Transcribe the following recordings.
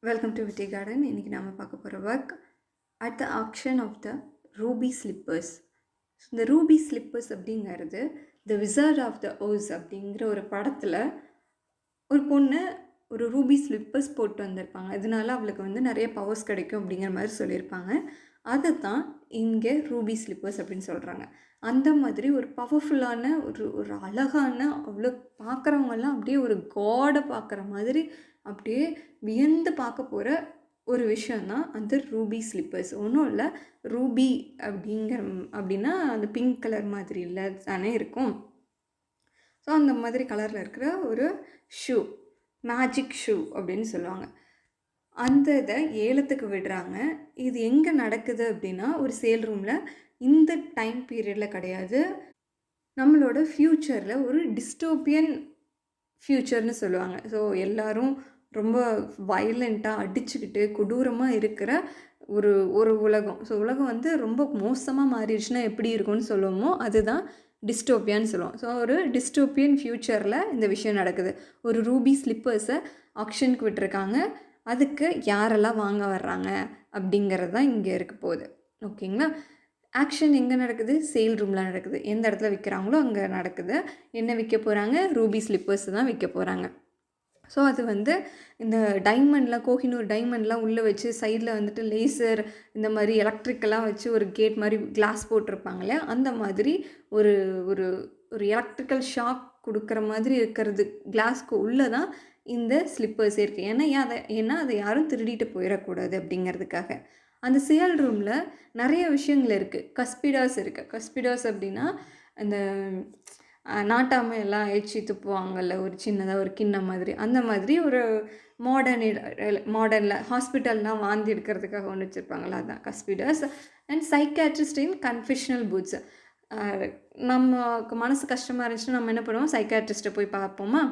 Welcome to விட்டி garden. இன்றைக்கி நம்ம பார்க்க போகிற work at the auction of the ruby slippers. இந்த ரூபி ஸ்லிப்பர்ஸ் அப்படிங்கிறது the wizard of the Oz அப்படிங்கிற ஒரு படத்தில் ஒரு பொண்ணு ஒரு ரூபி ஸ்லிப்பர்ஸ் போட்டு வந்திருப்பாங்க. இதனால அவளுக்கு வந்து நிறைய பவர்ஸ் கிடைக்கும் அப்படிங்கிற மாதிரி சொல்லியிருப்பாங்க. அதை தான் இங்கே ரூபி ஸ்லிப்பர்ஸ் அப்படின்னு சொல்கிறாங்க. அந்த மாதிரி ஒரு பவர்ஃபுல்லான ஒரு ஒரு அழகான அவ்வளோ பார்க்குறவங்கெல்லாம் அப்படியே ஒரு காடை பார்க்குற மாதிரி அப்படியே வியந்து பார்க்க போகிற ஒரு விஷயந்தான் அந்த ரூபி ஸ்லிப்பர்ஸ். ஒன்றும் இல்லை, ரூபி அப்படின்னா அந்த பிங்க் கலர் மாதிரி இல்லை தானே இருக்கும். ஸோ அந்த மாதிரி கலரில் இருக்கிற ஒரு ஷூ, மேஜிக் ஷூ அப்படின்னு சொல்லுவாங்க. அந்த இதை ஏலத்துக்கு விடுறாங்க. இது எங்கே நடக்குது அப்படின்னா ஒரு சேல் ரூமில். இந்த டைம் பீரியடில் கிடையாது, நம்மளோட ஃப்யூச்சரில் ஒரு டிஸ்டோப்பியன் ஃப்யூச்சர்னு சொல்லுவாங்க. ஸோ எல்லோரும் ரொம்ப வயலண்ட்டாக அடிச்சுக்கிட்டு கொடூரமாக இருக்கிற ஒரு ஒரு உலகம். ஸோ உலகம் வந்து ரொம்ப மோசமாக மாறிடுச்சுன்னா எப்படி இருக்கும்னு சொல்லுவோமோ அதுதான் டிஸ்டோப்பியான்னு சொல்லுவோம். ஸோ ஒரு டிஸ்டோப்பியன் ஃப்யூச்சரில் இந்த விஷயம் நடக்குது. ஒரு ரூபி ஸ்லிப்பர்ஸை ஆக்ஷனுக்கு விட்டுருக்காங்க. அதுக்கு யாரெல்லாம் வாங்க வர்றாங்க அப்படிங்கிறது தான் இங்கே இருக்க போகுது. ஓகேங்களா? ஆக்ஷன் எங்கே நடக்குது? சேல் ரூமில் நடக்குது. எந்த இடத்துல விற்கிறாங்களோ அங்கே நடக்குது. என்ன விற்க போகிறாங்க? ரூபி ஸ்லிப்பர்ஸ் தான் விற்க போகிறாங்க. ஸோ அது வந்து இந்த டைமண்ட்லாம், கோஹினூர் டைமண்ட்லாம் உள்ளே வச்சு சைடில் வந்துட்டு லேசர் இந்த மாதிரி எலக்ட்ரிக்கெல்லாம் வச்சு ஒரு கேட் மாதிரி கிளாஸ் போட்டிருப்பாங்க இல்லையா, அந்த மாதிரி ஒரு ஒரு ஒரு எலக்ட்ரிக்கல் ஷாக் கொடுக்குற மாதிரி இருக்கிறது கிளாஸ்க்கு உள்ளே தான் இந்த ஸ்லிப்பர்ஸ் இருக்குது. ஏன்னா அதை யாரும் திருடிட்டு போயிடக்கூடாது அப்படிங்கிறதுக்காக. அந்த சேல் ரூமில் நிறைய விஷயங்கள் இருக்குது. கஸ்பிடாஸ் இருக்குது. கஸ்பிடாஸ் அப்படின்னா அந்த நாட்டாமை எல்லாம் எச்சி துப்புவாங்கள்ல, ஒரு சின்னதாக ஒரு கிண்ணம் மாதிரி, அந்த மாதிரி ஒரு மாடர்னில் ஹாஸ்பிட்டல்லாம் வாந்தி எடுக்கிறதுக்காக ஒன்று வச்சுருப்பாங்களா, அதுதான் கஸ்பிடாஸ். And psychiatrist in confessional booths. நமக்கு மனசு கஷ்டமாக இருந்துச்சுன்னா நம்ம என்ன பண்ணுவோம்? சைக்காட்ரிஸ்ட்டை போய் பார்ப்போமா?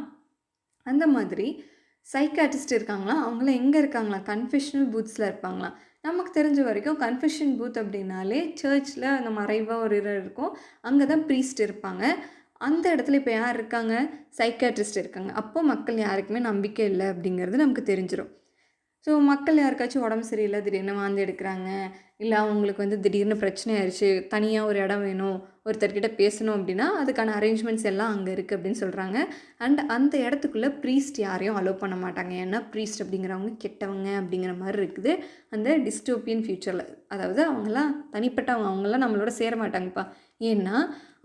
அந்த மாதிரி சைக்காட்ரிஸ்ட் இருக்காங்களா, அவங்களாம் எங்கே இருக்காங்களா? கன்ஃபெஷனல் பூத்ஸில் இருப்பாங்களாம். நமக்கு தெரிஞ்ச வரைக்கும் கன்ஃபெஷன் பூத் அப்படின்னாலே சர்ச்சில் அந்த மறைவாக ஒரு இருக்கும், அங்கே தான் ப்ரீஸ்ட் இருப்பாங்க. அந்த இடத்துல இப்போ யார் இருக்காங்க? சைக்காட்ரிஸ்ட் இருக்காங்க. அப்போது மக்கள் யாருக்குமே நம்பிக்கை இல்லை அப்படிங்கிறது நமக்கு தெரிஞ்சிடும். ஸோ மக்கள் யாருக்காச்சும் உடம்பு சரியில்லை, திடீர்னு வாந்தி எடுக்கிறாங்க, இல்லை அவங்களுக்கு வந்து திடீர்னு பிரச்சனை ஆயிடுச்சு, தனியாக ஒரு இடம் வேணும், ஒருத்தர்கிட்ட பேசணும் அப்படின்னா அதுக்கான அரேஞ்ச்மெண்ட்ஸ் எல்லாம் அங்கே இருக்குது அப்படின்னு சொல்கிறாங்க. அண்ட் அந்த இடத்துக்குள்ளே ப்ரீஸ்ட் யாரையும் அலோவ் பண்ண மாட்டாங்க. ஏன்னா ப்ரீஸ்ட் அப்படிங்கிறவங்க கெட்டவங்க அப்படிங்கிற மாதிரி இருக்குது அந்த டிஸ்டோப்பியன் ஃப்யூச்சரில். அதாவது அவங்களாம் தனிப்பட்டவங்க, அவங்களாம் நம்மளோட சேர மாட்டாங்கப்பா. ஏன்னா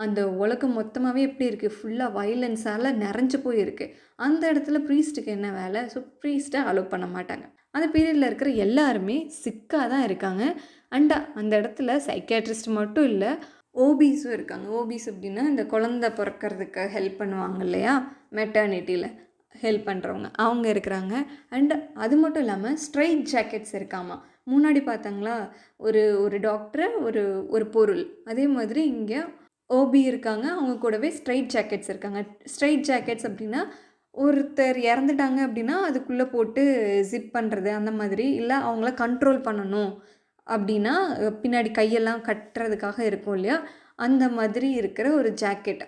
அந்த உலகம் மொத்தமாகவே எப்படி இருக்குது? ஃபுல்லாக வயலன்ஸால் நிறைஞ்சு போயிருக்கு. அந்த இடத்துல ப்ரீஸ்ட்டுக்கு என்ன வேலை? ஸோ ப்ரீஸ்ட்டை அலோவ் பண்ண மாட்டாங்க. அந்த பீரியடில் இருக்கிற எல்லாருமே சிக்காக தான் இருக்காங்க. அண்ட் அந்த இடத்துல சைக்காட்ரிஸ்ட் மட்டும் இல்லை, ஓபிஸும் இருக்காங்க. ஓபிஸ் அப்படின்னா இந்த குழந்தை பிறக்கிறதுக்கு ஹெல்ப் பண்ணுவாங்க இல்லையா, மெட்டர்னிட்டியில் ஹெல்ப் பண்ணுறவங்க, அவங்க இருக்கிறாங்க. அண்ட் அது மட்டும் இல்லாமல் ஸ்ட்ரைட் ஜாக்கெட்ஸ் இருக்காமா. முன்னாடி பார்த்தாங்களா ஒரு ஒரு டாக்டர், ஒரு ஒரு பொருள், அதே மாதிரி இங்கே ஓபி இருக்காங்க, அவங்க கூடவே ஸ்ட்ரைட் ஜாக்கெட்ஸ் இருக்காங்க. ஸ்ட்ரைட் ஜாக்கெட்ஸ் அப்படின்னா ஒருத்தர் இறந்துட்டாங்க அப்படின்னா அதுக்குள்ளே போட்டு ஜிப் பண்ணுறது அந்த மாதிரி, இல்லை அவங்கள கண்ட்ரோல் பண்ணணும் அப்படின்னா பின்னாடி கையெல்லாம் கட்டுறதுக்காக இருக்கும் இல்லையா, அந்த மாதிரி இருக்கிற ஒரு ஜாக்கெட்.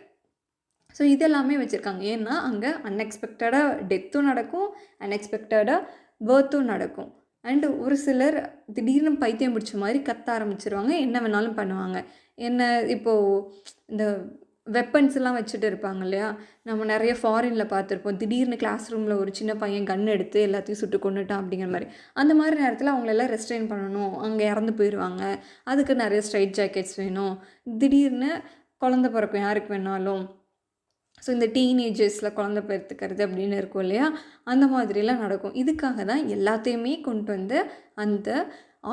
ஸோ இதெல்லாமே வச்சுருக்காங்க. ஏன்னா அங்கே அன்எக்ஸ்பெக்டடாக டெத்தும் நடக்கும், அன்எக்ஸ்பெக்டடாக பர்த்தும் நடக்கும். அண்டு ஒரு சிலர் திடீர்னு பைத்தியம் பிடிச்ச மாதிரி கத்த ஆரம்பிச்சிருவாங்க, என்ன வேணாலும் பண்ணுவாங்க. என்ன இப்போது இந்த வெப்பன்ஸ்லாம் வச்சுட்டு இருப்பாங்க இல்லையா, நம்ம நிறைய ஃபாரினில் பார்த்துருப்போம். திடீர்னு கிளாஸ் ரூமில் ஒரு சின்ன பையன் கன் எடுத்து எல்லாத்தையும் சுட்டு கொண்டுட்டான் அப்படிங்கிற மாதிரி. அந்த மாதிரி நேரத்தில் அவங்களெல்லாம் ரெஸ்ட்ரெயின் பண்ணணும், அங்கே இறந்து போயிடுவாங்க. அதுக்கு நிறைய ஸ்ட்ரைட் ஜாக்கெட்ஸ் வேணும். திடீர்னு குழந்த பிறக்கும் யாருக்கு வேணாலும். ஸோ இந்த டீனேஜர்ஸில் குழந்த பெற்றுக்கிறது அப்படின்னு இருக்கும் இல்லையா, அந்த மாதிரிலாம் நடக்கும். இதுக்காக தான் எல்லாத்தையுமே கொண்டு வந்து அந்த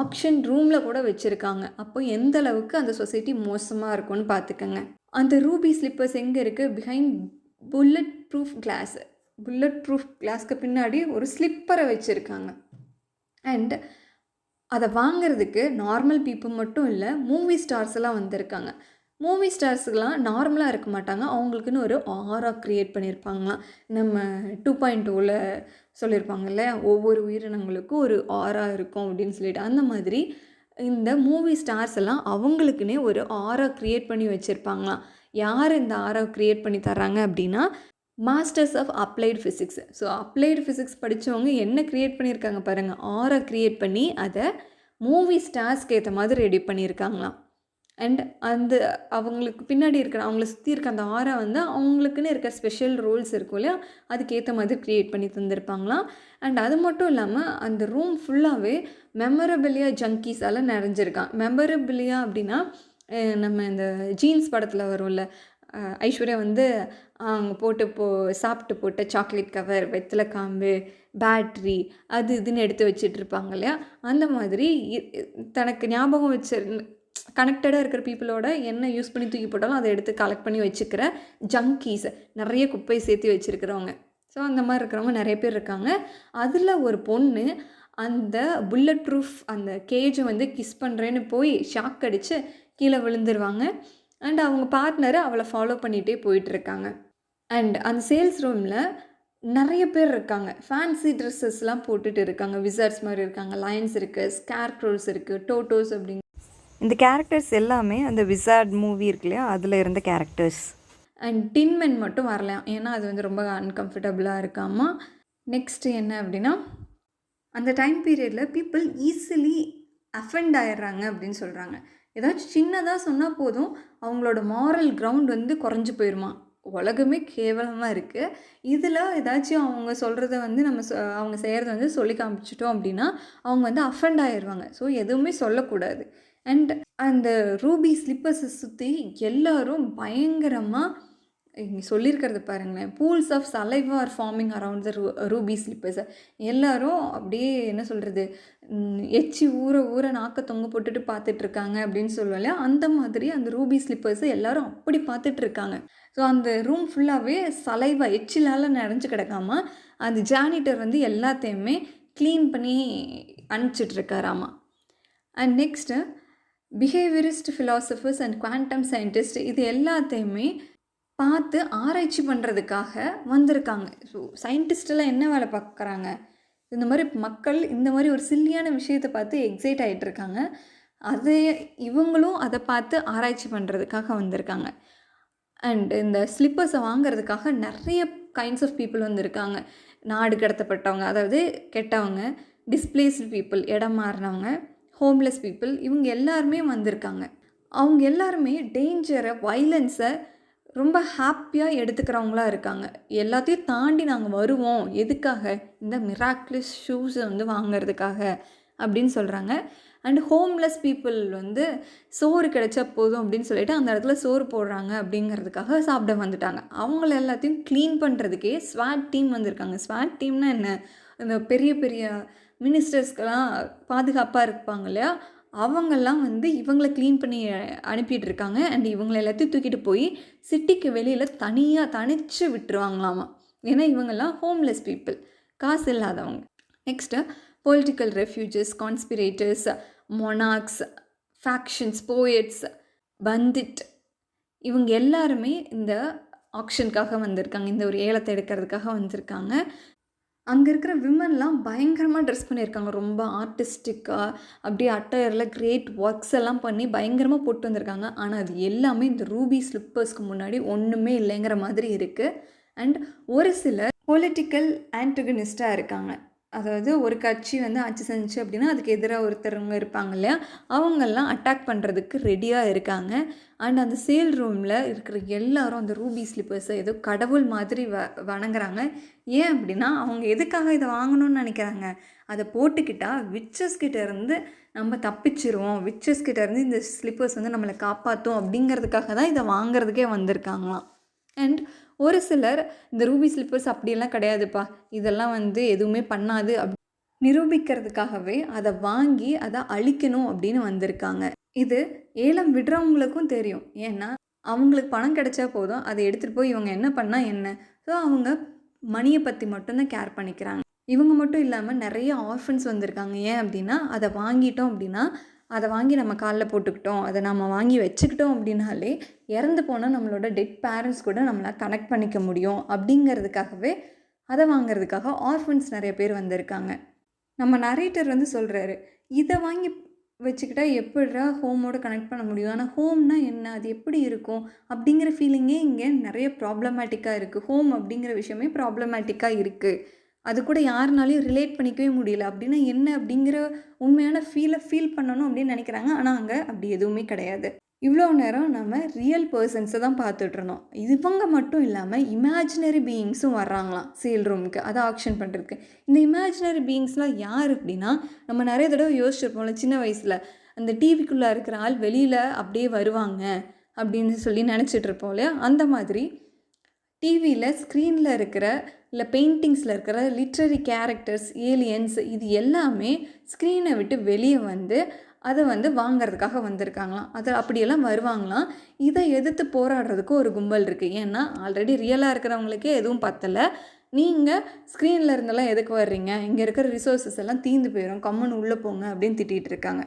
ஆக்ஷன் ரூமில் கூட வச்சுருக்காங்க. அப்போ எந்த அளவுக்கு அந்த சொசைட்டி மோசமாக இருக்கும்னு பார்த்துக்கங்க. அந்த ரூபி ஸ்லிப்பர்ஸ் எங்கே இருக்குது? Behind bullet proof glass. Bullet proof கிளாஸ்க்கு பின்னாடி ஒரு ஸ்லிப்பரை வச்சுருக்காங்க. அண்ட் அதை வாங்கிறதுக்கு நார்மல் பீப்புள் மட்டும் இல்லை, மூவி ஸ்டார்ஸ் எல்லாம் வந்திருக்காங்க. மூவி ஸ்டார்ஸுக்கெலாம் நார்மலாக இருக்க மாட்டாங்க, அவங்களுக்குன்னு ஒரு ஆரா க்ரியேட் பண்ணியிருப்பாங்களாம். நம்ம 2.0ல் சொல்லியிருப்பாங்கல்ல, ஒவ்வொரு உயிரினங்களுக்கும் ஒரு ஆரா இருக்கும் அப்படின்னு சொல்லிட்டு, அந்த மாதிரி இந்த மூவி ஸ்டார்ஸ் எல்லாம் அவங்களுக்குன்னே ஒரு ஆரா க்ரியேட் பண்ணி வச்சுருப்பாங்களாம். யார் இந்த ஆரா க்ரியேட் பண்ணி தர்றாங்க அப்படின்னா masters of applied physics. So applied physics படித்தவங்க என்ன க்ரியேட் பண்ணியிருக்காங்க பாருங்கள், ஆரா க்ரியேட் பண்ணி அதை மூவி ஸ்டார்ஸ்க்கு ஏற்ற மாதிரி ரெடி பண்ணியிருக்காங்களாம். அண்ட் அந்த அவங்களுக்கு பின்னாடி இருக்கிற அவங்கள சுற்றி இருக்க அந்த ஆரா வந்து அவங்களுக்குன்னு இருக்க ஸ்பெஷல் ரோல்ஸ் இருக்கும் இல்லையா, அதுக்கேற்ற மாதிரி க்ரியேட் பண்ணி தந்திருப்பாங்களாம். அண்ட் அது மட்டும் இல்லாமல் அந்த ரூம் ஃபுல்லாகவே மெமரபிலியா ஜங்கீஸால் நிறைஞ்சிருக்கான். மெமரபிலியா அப்படின்னா நம்ம இந்த ஜீன்ஸ் படத்தில் வரும்ல, ஐஸ்வர்யா வந்து அவங்க சாப்பிட்டு போட்ட சாக்லேட் கவர், வெத்தலை காம்பு, பேட்ரி, அது இதுன்னு எடுத்து வச்சிட்ருப்பாங்க இல்லையா, அந்த மாதிரி தனக்கு ஞாபகம் வச்சு கனெக்டடாக இருக்கிற பீப்புளோட என்ன யூஸ் பண்ணி தூக்கி போட்டாலும் அதை எடுத்து கலெக்ட் பண்ணி வச்சுக்கிற ஜங்கீஸ், நிறைய குப்பையை சேர்த்து வச்சுருக்கிறவங்க. ஸோ அந்த மாதிரி இருக்கிறவங்க நிறைய பேர் இருக்காங்க. அதில் ஒரு பொண்ணு அந்த புல்லட் ப்ரூஃப் அந்த கேஜை வந்து கிஸ் பண்ணுறேன்னு போய் ஷாக் அடித்து கீழே விழுந்துருவாங்க. அண்ட் அவங்க பார்ட்னரை அவளை ஃபாலோ பண்ணிகிட்டே போயிட்டுருக்காங்க. அண்ட் அந்த சேல்ஸ் ரூமில் நிறைய பேர் இருக்காங்க. ஃபேன்சி ட்ரெஸ்ஸஸ்லாம் போட்டுட்டு இருக்காங்க. விசார்ட்ஸ் மாதிரி இருக்காங்க, லயன்ஸ் இருக்குது, ஸ்கேர்க்ரோஸ் இருக்குது, டோட்டோஸ் அப்படிங்க. இந்த கேரக்டர்ஸ் எல்லாமே அந்த விசார்ட் மூவி இருக்கு இல்லையா, அதில் இருந்த கேரக்டர்ஸ். அண்ட் டின்மென் மட்டும் வரலாம், ஏன்னா அது வந்து ரொம்ப அன்கம்ஃபர்டபுளாக இருக்காமா. நெக்ஸ்ட்டு என்ன அப்படின்னா, அந்த டைம் பீரியடில் பீப்புள் ஈஸிலி அஃபெண்ட் ஆயிடுறாங்க அப்படின்னு சொல்கிறாங்க. ஏதாச்சும் சின்னதாக சொன்னால் போதும் அவங்களோட மாரல் கிரவுண்ட் வந்து குறைஞ்சி போயிடுமா. உலகமே கேவலமாக இருக்குது. இதில் ஏதாச்சும் அவங்க சொல்கிறத வந்து நம்ம அவங்க செய்கிறத வந்து சொல்லி காமிச்சிட்டோம் அப்படின்னா அவங்க வந்து அஃபெண்ட் ஆயிடுவாங்க. ஸோ எதுவுமே சொல்லக்கூடாது. அண்ட் அந்த ரூபி ஸ்லிப்பர்ஸை சுற்றி எல்லோரும் பயங்கரமாக இங்கே சொல்லியிருக்கிறது பாருங்களேன், pools of saliva are forming around the ruby ஸ்லிப்பர்ஸை. எல்லோரும் அப்படியே என்ன சொல்கிறது, எச்சி ஊற நாக்க தொங்க போட்டுட்டு பார்த்துட்ருக்காங்க அப்படின்னு சொல்லுவாங்க. அந்த மாதிரி அந்த ரூபி ஸ்லிப்பர்ஸை எல்லோரும் அப்படி பார்த்துட்ருக்காங்க. ஸோ அந்த ரூம் ஃபுல்லாகவே சலைவா எச்சிலால் நிறைஞ்சு கிடக்காமல் அந்த ஜானிட்டர் வந்து எல்லாத்தையுமே க்ளீன் பண்ணி அனுப்பிச்சிட்ருக்காராமா. And next behaviourist philosophers and quantum scientist இது எல்லாத்தையுமே பார்த்து ஆராய்ச்சி பண்ணுறதுக்காக வந்திருக்காங்க. ஸோ சயின்டிஸ்டெல்லாம் என்ன வேலை பார்க்குறாங்க, இந்த மாதிரி மக்கள் இந்த மாதிரி ஒரு சில்லியான விஷயத்தை பார்த்து எக்ஸைட் ஆகிட்டுருக்காங்க. இவங்களும் அதை பார்த்து ஆராய்ச்சி பண்ணுறதுக்காக வந்திருக்காங்க. அண்ட் இந்த ஸ்லிப்பர்ஸை வாங்கிறதுக்காக நிறைய கைண்ட்ஸ் ஆஃப் பீப்புள் வந்திருக்காங்க. நாடு கடத்தப்பட்டவங்க, அதாவது கெட்டவங்க, டிஸ்பிளேஸ்டு பீப்புள், இடம் மாறினவங்க, ஹோம்லெஸ் பீப்புள், இவங்க எல்லாருமே வந்திருக்காங்க. அவங்க எல்லாருமே டேஞ்சரை, வைலன்ஸை ரொம்ப ஹாப்பியாக எடுத்துக்கிறவங்களாக இருக்காங்க. எல்லாத்தையும் தாண்டி நாங்கள் வருவோம், எதுக்காக, இந்த மிராக்குலஸ் ஷூஸை வந்து வாங்கிறதுக்காக அப்படின்னு சொல்கிறாங்க. அண்ட் ஹோம்லெஸ் பீப்புள் வந்து சோறு கிடைச்சா போதும் அப்படின்னு சொல்லிட்டு அந்த இடத்துல சோறு போடுறாங்க அப்படிங்கிறதுக்காக சாப்பிட வந்துட்டாங்க. அவங்கள எல்லாத்தையும் க்ளீன் பண்ணுறதுக்கே ஸ்வாட் டீம் வந்திருக்காங்க. ஸ்வாட் டீம்னா என்ன, இந்த பெரிய பெரிய மினிஸ்டர்ஸ்க்கெல்லாம் பாதுகாப்பாக இருப்பாங்க இல்லையா, அவங்கெல்லாம் வந்து இவங்களை க்ளீன் பண்ணி அனுப்பிட்டுருக்காங்க. அண்ட் இவங்களை எல்லாத்தையும் தூக்கிட்டு போய் சிட்டிக்கு வெளியில் தனித்து விட்டுருவாங்களாமா. ஏன்னா இவங்கெல்லாம் ஹோம்லெஸ் பீப்புள், காசு இல்லாதவங்க. Next political refugees, conspirators, monarchs, factions, poets, pundit, இவங்க எல்லாருமே இந்த ஆக்ஷனுக்காக வந்திருக்காங்க. இந்த ஒரு ஏலத்தை எடுக்கிறதுக்காக வந்திருக்காங்க. அங்கே இருக்கிற விமன்லாம் பயங்கரமாக ட்ரெஸ் பண்ணியிருக்காங்க. ரொம்ப ஆர்டிஸ்டிக்காக அப்படியே அட்டையரில் கிரேட் ஒர்க்ஸ் எல்லாம் பண்ணி பயங்கரமாக போட்டு வந்திருக்காங்க. ஆனால் அது எல்லாமே இந்த ரூபி ஸ்லிப்பர்ஸ்க்கு முன்னாடி ஒன்றுமே இல்லைங்கிற மாதிரி இருக்குது. அண்ட் ஒரு சிலர் பொலிட்டிக்கல் ஆன்டகனிஸ்டாக இருக்காங்க. அதாவது ஒரு கட்சி வந்து ஆட்சி செஞ்சு அப்படின்னா அதுக்கு எதிராக ஒருத்தரவங்க இருப்பாங்க இல்லையா, அவங்கெல்லாம் அட்டாக் பண்ணுறதுக்கு ரெடியாக இருக்காங்க. அண்ட் அந்த சேல் ரூமில் இருக்கிற எல்லாரும் அந்த ரூபி ஸ்லிப்பர்ஸை ஏதோ கடவுள் மாதிரி வணங்குறாங்க. ஏன் அப்படின்னா அவங்க எதுக்காக இதை வாங்கணும்னு நினைக்கிறாங்க, அதை போட்டுக்கிட்டால் விச்சஸ்கிட்ட இருந்து நம்ம தப்பிச்சிருவோம், விச்சஸ்கிட்ட இருந்து இந்த ஸ்லிப்பர்ஸ் வந்து நம்மளை காப்பாற்றும் அப்படிங்கிறதுக்காக தான் இதை வாங்கிறதுக்கே வந்திருக்காங்களாம். அண்ட் ஒரு சிலர் இந்த ரூபி ஸ்லிப்பர்ஸ் அப்படியெல்லாம் கிடையாதுப்பா, இதெல்லாம் வந்து எதுவுமே பண்ணாது நிரூபிக்கிறதுக்காகவே அதை வாங்கி அதை அழிக்கணும் அப்படின்னு வந்திருக்காங்க. இது ஏலம் விடுறவங்களுக்கும் தெரியும். ஏன்னா அவங்களுக்கு பணம் கிடைச்சா போதும், அதை எடுத்துகிட்டு போய் இவங்க என்ன பண்ணால் என்ன. ஸோ அவங்க மணியை பற்றி மட்டும்தான் கேர் பண்ணிக்கிறாங்க. இவங்க மட்டும் இல்லாமல் நிறைய ஆர்ஃபன்ஸ் வந்திருக்காங்க. ஏன் அப்படின்னா அதை வாங்கிட்டோம் அப்படின்னா, அதை வாங்கி நம்ம காலில் போட்டுக்கிட்டோம், அதை நம்ம வாங்கி வச்சுக்கிட்டோம் அப்படின்னாலே இறந்து போனால் நம்மளோட டெட் பேரண்ட்ஸ் கூட நம்மளை கனெக்ட் பண்ணிக்க முடியும் அப்படிங்கிறதுக்காகவே அதை வாங்கிறதுக்காக ஆர்ஃபன்ஸ் நிறைய பேர் வந்திருக்காங்க. நம்ம நரேட்டர் வந்து சொல்கிறாரு, இதை வாங்கி வச்சுக்கிட்டா எப்பிட்றா ஹோமோட கனெக்ட் பண்ண முடியும்? ஆனா ஹோம்னா என்ன? அது எப்படி இருக்கும்? அப்படிங்கிற ஃபீலிங்கே இங்க நெறைய ப்ராப்ளமேட்டிக்கா இருக்கு. ஹோம் அப்படிங்கிற விஷயமே ப்ராப்ளமேட்டிக்கா இருக்கு. அது கூட யாருனாலயும் ரிலேட் பண்ணிக்கவே முடியல. அப்படின்னா என்ன? அப்படிங்கிற உண்மையான ஃபீல் பண்ணணும் அப்படின்னு நெனைக்கிறாங்க. ஆனா அங்க அப்படி எதுவுமே கிடையாது. இவ்வளோ நேரம் நம்ம ரியல் பெர்சன்ஸ தான் பார்த்துட்ருந்தோம். இவங்க மட்டும் இல்லாம இமேஜினரி பீயிங்ஸும் வர்றாங்களாம் சேல் ரூமுக்கு. அத ஆக்ஷன் பண்றதுக்கு. இந்த இமேஜினரி பீயிங்ஸ்லாம் யார் அப்படின்னா, நம்ம நெறைய தடவ யோசிச்சிருப்போம்ல சின்ன வயசுல. அந்த டிவிக்குள்ள இருக்கிற ஆள் வெளியில அப்படியே வருவாங்க அப்படின்னு சொல்லி நெனச்சிட்டு இருப்போம் இல்லையா? அந்த மாதிரி டிவியில ஸ்க்ரீன்ல இருக்கிற, இல்ல பெயிண்டிங்ஸ்ல இருக்கிற லிட்ரரி கேரக்டர்ஸ், ஏலியன்ஸ் இது எல்லாமே ஸ்க்ரீனை விட்டு வெளிய வந்து அத வந்து வாங்குறதுக்காக வந்திருக்காங்களாம். அது அப்படியெல்லாம் வருவாங்களாம். இத எதிர்த்து போராடுறதுக்கு ஒரு கும்பல் இருக்கு. ஏன்னா, ஆல்ரெடி ரியலா இருக்கிறவங்களுக்கே எதுவும் பத்தல. நீங்க ஸ்க்ரீன்ல இருந்தெல்லாம் எதுக்கு வர்றீங்க? இங்க இருக்கிற ரிசோர்ஸஸ் எல்லாம் தீர்ந்து போயிரும். கம்முனு உள்ள போங்க அப்படின்னு திட்டிட்டு இருக்காங்க.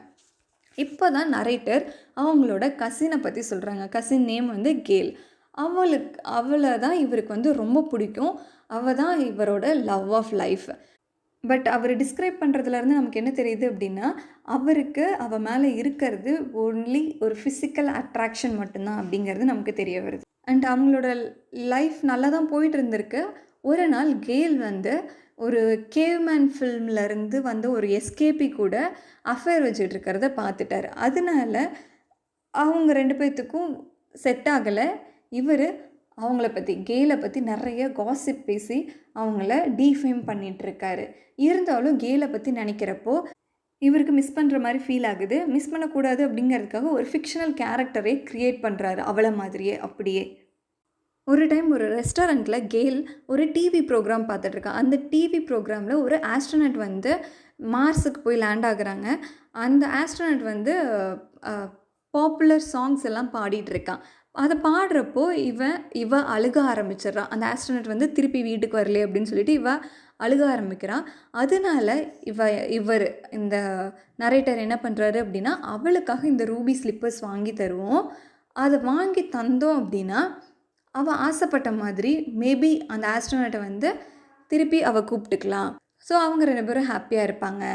இப்போ தான் நரேட்டர் அவங்களோட கசினை பற்றி சொல்கிறாங்க. கசின் நேம் வந்து கேல். அவளை தான் இவருக்கு வந்து ரொம்ப பிடிக்கும். அவள் தான் இவரோட லவ் ஆஃப் லைஃப். பட் அவர் டிஸ்கிரைப் பண்ணுறதுலேருந்து நமக்கு என்ன தெரியுது அப்படின்னா, அவருக்கு அவள் மேலே இருக்கிறது ஒன்லி ஒரு ஃபிசிக்கல் அட்ராக்ஷன் மட்டும்தான் அப்படிங்கிறது நமக்கு தெரிய வருது. அண்ட் அவங்களோட லைஃப் நல்லா தான் போயிட்டு இருந்திருக்கு. ஒரு நாள் கேல் வந்து ஒரு கேவ்மேன் ஃபில்ம்லேருந்து வந்து ஒரு எஸ்கேபி கூட அஃபேர் வச்சுட்டு இருக்கிறத பார்த்துட்டாரு. அதனால அவங்க 2 பேத்துக்கும் செட் ஆகலை. இவர் அவங்கள பற்றி கேலை பற்றி நிறைய காசிப் பேசி அவங்கள டீஃபேம் பண்ணிகிட்ருக்காரு. இருந்தாலும் கேலை பற்றி நினைக்கிறப்போ இவருக்கு மிஸ் பண்ணுற மாதிரி ஃபீல் ஆகுது. மிஸ் பண்ணக்கூடாது அப்படிங்கிறதுக்காக ஒரு ஃபிக்ஷனல் கேரக்டரே க்ரியேட் பண்ணுறாரு அவளை மாதிரியே அப்படியே. ஒரு டைம் ஒரு ரெஸ்டாரண்ட்டில் கேல் ஒரு டிவி ப்ரோக்ராம் பார்த்துட்ருக்கா. அந்த டிவி ப்ரோக்ராமில் ஒரு ஆஸ்ட்ரோனட் வந்து மார்ஸுக்கு போய் லேண்ட் ஆகுறாங்க. அந்த ஆஸ்ட்ரோனட் வந்து பாப்புலர் சாங்ஸ் எல்லாம் பாடிட்டுருக்கான். அதை பாடுறப்போ இவ அழுக ஆரம்பிச்சிடுறான். அந்த ஆஸ்ட்ரோனட் வந்து திருப்பி வீட்டுக்கு வரலையே அப்படின்னு சொல்லிட்டு இவ அழுக ஆரம்பிக்கிறான். அதனால இவர் இந்த நரேட்டர் என்ன பண்ணுறாரு அப்படின்னா, அவளுக்காக இந்த ரூபி ஸ்லிப்பர்ஸ் வாங்கி தருவோம். அதை வாங்கி தந்தோம் அப்படின்னா அவள் ஆசைப்பட்ட மாதிரி மேபி அந்த ஆஸ்ட்ரோனட்டை வந்து திருப்பி அவள் கூப்பிட்டுக்கலாம். ஸோ அவங்க 2 பேரும் ஹாப்பியாக இருப்பாங்க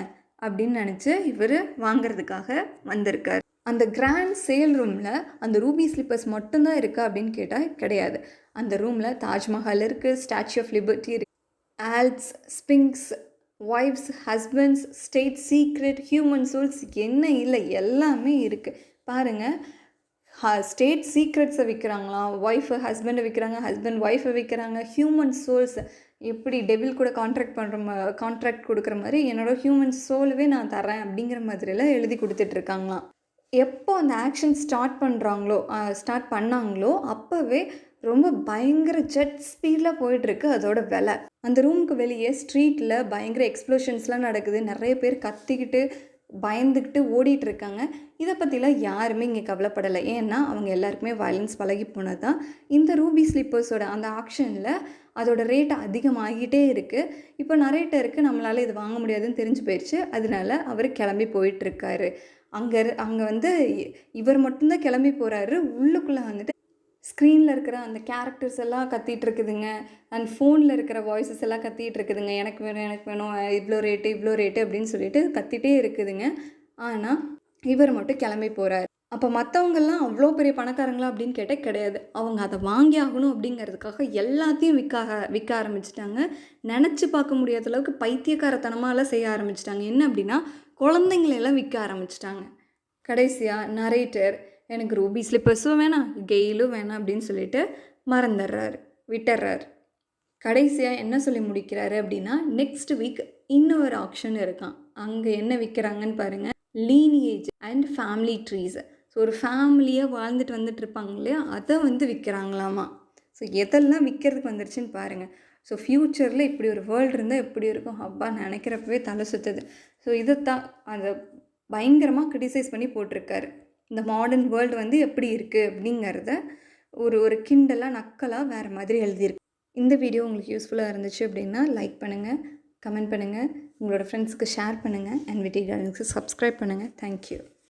அப்படின்னு நினச்சி இவர் வாங்கிறதுக்காக வந்திருக்கார். அந்த கிராண்ட் சேல் ரூமில் அந்த ரூபி ஸ்லிப்பர்ஸ் மட்டும்தான் இருக்கா அப்படின்னு கேட்டால் கிடையாது. அந்த ரூமில் தாஜ்மஹால் இருக்குது, ஸ்டாச்சு ஆஃப் லிபர்ட்டி இருக்குது, Alps, Sphinx, wives, husbands, state secret, human souls என்ன இல்லை எல்லாமே இருக்குது. பாருங்கள், ஸ்டேட் சீக்ரெட்ஸை விற்கிறாங்களாம், ஒய்ஃபு ஹஸ்பண்டை விற்கிறாங்க, ஹஸ்பண்ட் ஒய்ஃபை விற்கிறாங்க, ஹியூமன் சோல்ஸ் எப்படி டெவில் கூட கான்ட்ராக்ட் கொடுக்குற மாதிரி என்னோடய ஹியூமன் சோலவே நான் தரேன் அப்படிங்கிற மாதிரிலாம் எழுதி கொடுத்துட்ருக்காங்களாம். எப்போ அந்த ஆக்ஷன் ஸ்டார்ட் பண்ணாங்களோ அப்போவே ரொம்ப பயங்கர ஜெட் ஸ்பீடில் போயிட்டுருக்கு அதோட விலை. அந்த ரூமுக்கு வெளியே ஸ்ட்ரீட்டில் பயங்கர எக்ஸ்ப்ளோஷன்ஸ்லாம் நடக்குது. நிறைய பேர் கத்திக்கிட்டு பயந்துக்கிட்டு ஓடிட்டுருக்காங்க. இதை பற்றிலாம் யாருமே இங்கே கவலைப்படலை. ஏன்னா அவங்க எல்லாருக்குமே வயலன்ஸ் பழகி போனது தான். இந்த ரூபி ஸ்லிப்பர்ஸோட அந்த ஆக்ஷனில் அதோட ரேட் அதிகமாகிட்டே இருக்குது. இப்போ நரேட்டருக்கு நம்மளால் இது வாங்க முடியாதுன்னு தெரிஞ்சு போயிடுச்சு. அதனால அவர் கிளம்பி போயிட்டுருக்காரு. அங்கே வந்து இவர் மட்டும்தான் கிளம்பி போகிறாரு. உள்ளுக்குள்ளே வந்துட்டு ஸ்க்ரீனில் இருக்கிற அந்த கேரக்டர்ஸ் எல்லாம் கத்திகிட்டு இருக்குதுங்க. அண்ட் ஃபோனில் இருக்கிற வாய்ஸஸ் எல்லாம் கத்திகிட்டு இருக்குதுங்க. எனக்கு வேணும் இவ்வளோ ரேட்டு அப்படின்னு சொல்லிட்டு கத்திகிட்டே இருக்குதுங்க. ஆனால் இவர் மட்டும் கிளம்பி போகிறார். அப்போ மற்றவங்கெல்லாம் அவ்வளோ பெரிய பணக்காரங்களா அப்படின்னு கேட்டால் கிடையாது. அவங்க அதை வாங்கி ஆகணும் அப்படிங்கிறதுக்காக எல்லாத்தையும் விற்க ஆரம்பிச்சிட்டாங்க. நினச்சி பார்க்க முடியாத அளவுக்கு பைத்தியக்காரத்தனமாலாம் செய்ய ஆரம்பிச்சிட்டாங்க. என்ன அப்படின்னா, குழந்தைங்களெல்லாம் விற்க ஆரம்பிச்சிட்டாங்க. கடைசியாக நரேட்டர் எனக்கு ரூபி ஸ்லிப்பர்ஸும் வேணாம், கெயிலும் வேணாம் அப்படின்னு சொல்லிட்டு விட்டுறாரு. கடைசியாக என்ன சொல்லி முடிக்கிறாரு அப்படின்னா, நெக்ஸ்ட் வீக் இன்னொரு ஆக்ஷன் இருக்கான். அங்கே என்ன விற்கிறாங்கன்னு பாருங்கள், lineage and family trees. So ஒரு ஃபேமிலியாக வாழ்ந்துட்டு வந்துட்டு இருப்பாங்க இல்லையா, அதை வந்து விற்கிறாங்களாமா. ஸோ எதெல்லாம் விற்கிறதுக்கு வந்துருச்சுன்னு பாருங்கள். ஸோ ஃப்யூச்சரில் இப்படி ஒரு வேர்ல்டு இருந்தால் எப்படி இருக்கும் அப்பா நினைக்கிறப்பவே தலை சுற்றுது. ஸோ இதைத்தான் அதை பயங்கரமாக கிரிட்டிசைஸ் பண்ணி போட்டிருக்காரு. இந்த மாடர்ன் வேர்ல்டு வந்து எப்படி இருக்குது அப்படிங்கிறத ஒரு கிண்டலாக நக்கலாக வேறு மாதிரி எழுதியிருக்கு. இந்த வீடியோ உங்களுக்கு யூஸ்ஃபுல்லாக இருந்துச்சு அப்படின்னா லைக் பண்ணுங்கள், கமெண்ட் பண்ணுங்கள், உங்களோட ஃப்ரெண்ட்ஸுக்கு ஷேர் பண்ணுங்கள், அண்ட் விடி கார்டன்ஸ்க்கு சப்ஸ்கிரைப் பண்ணுங்கள். தேங்க்யூ.